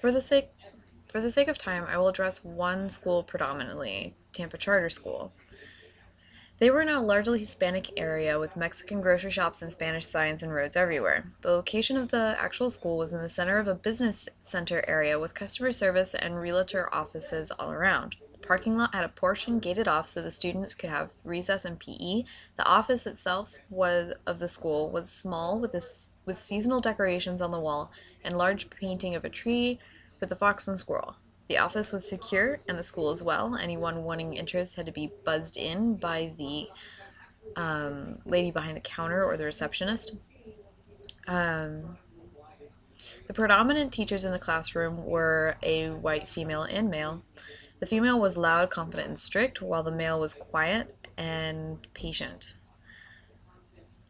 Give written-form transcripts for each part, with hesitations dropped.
For the sake of time, I will address one school predominantly, Tampa Charter School. They were in a largely Hispanic area with Mexican grocery shops and Spanish signs and roads everywhere. The location of the actual school was in the center of a business center area with customer service and realtor offices all around. The parking lot had a portion gated off so the students could have recess and PE. The office itself of the school was small with seasonal decorations on the wall and large painting of a tree with a fox and squirrel. The office was secure, and the school as well. Anyone wanting entrance had to be buzzed in by the lady behind the counter or the receptionist. The predominant teachers in the classroom were a white female and male. The female was loud, confident, and strict, while the male was quiet and patient.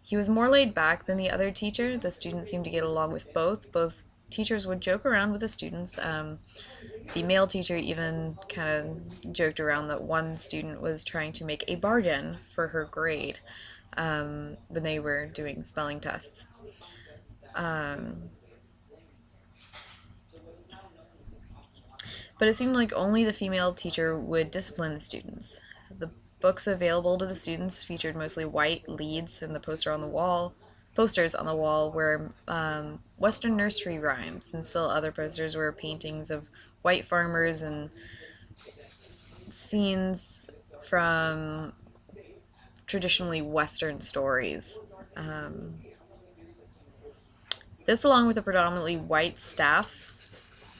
He was more laid back than the other teacher. The students seemed to get along with both. Both teachers would joke around with the students. The male teacher even kind of joked around that one student was trying to make a bargain for her grade when they were doing spelling tests. But it seemed like only the female teacher would discipline the students. The books available to the students featured mostly white leads, and the posters on the wall were Western nursery rhymes, and still other posters were paintings of white farmers and scenes from traditionally Western stories. This, along with a predominantly white staff,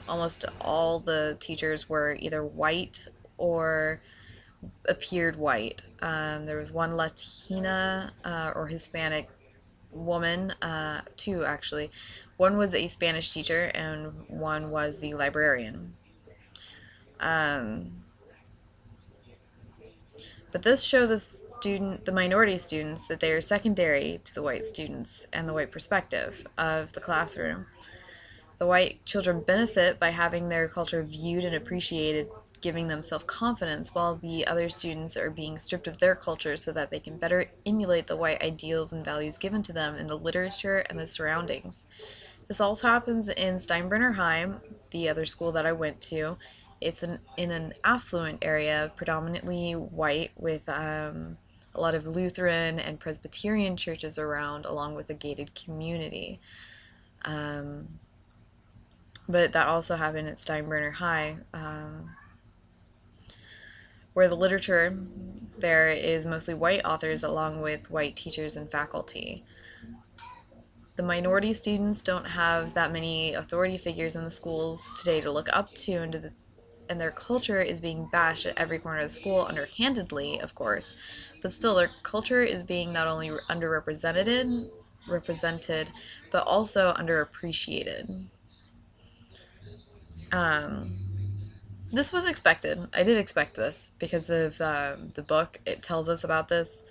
almost all the teachers were either white or appeared white. There was one Latina or Hispanic woman, two actually. One was a Spanish teacher and one was the librarian. But this showed the minority students that they are secondary to the white students and the white perspective of the classroom. The white children benefit by having their culture viewed and appreciated, giving them self-confidence, while the other students are being stripped of their culture so that they can better emulate the white ideals and values given to them in the literature and the surroundings. This also happens in Steinbrenner High, the other school that I went to. It's in an affluent area, predominantly white, with a lot of Lutheran and Presbyterian churches around, along with a gated community. But that also happened at Steinbrenner High, where the literature there is mostly white authors along with white teachers and faculty. The minority students don't have that many authority figures in the schools today to look up to, and their culture is being bashed at every corner of the school, underhandedly, of course, but still their culture is being not only represented, but also underappreciated. This was expected. I did expect this because of the book. It tells us about this,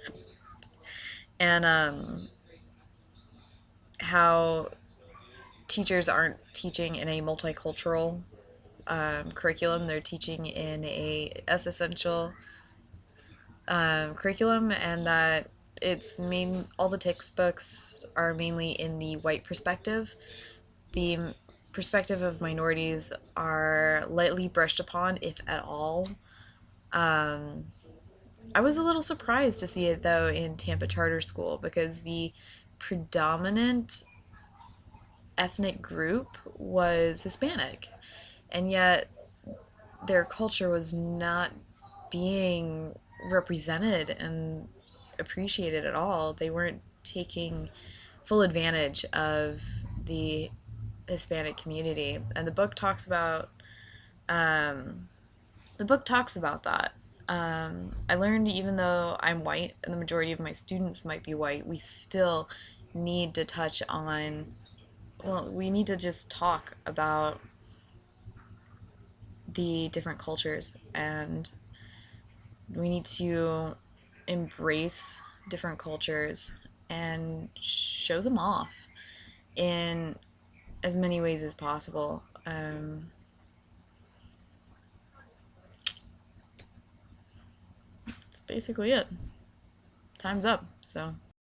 and how teachers aren't teaching in a multicultural curriculum. They're teaching in a essential curriculum, and that all the textbooks are mainly in the white perspective. The perspective of minorities are lightly brushed upon, if at all. I was a little surprised to see it, though, in Tampa Charter School, because the predominant ethnic group was Hispanic, and yet their culture was not being represented and appreciated at all. They weren't taking full advantage of the Hispanic community, and the book talks about that. I learned even though I'm white and the majority of my students might be white, we still need to touch on, we need to just talk about the different cultures, and we need to embrace different cultures and show them off in as many ways as possible. That's basically it. Time's up, so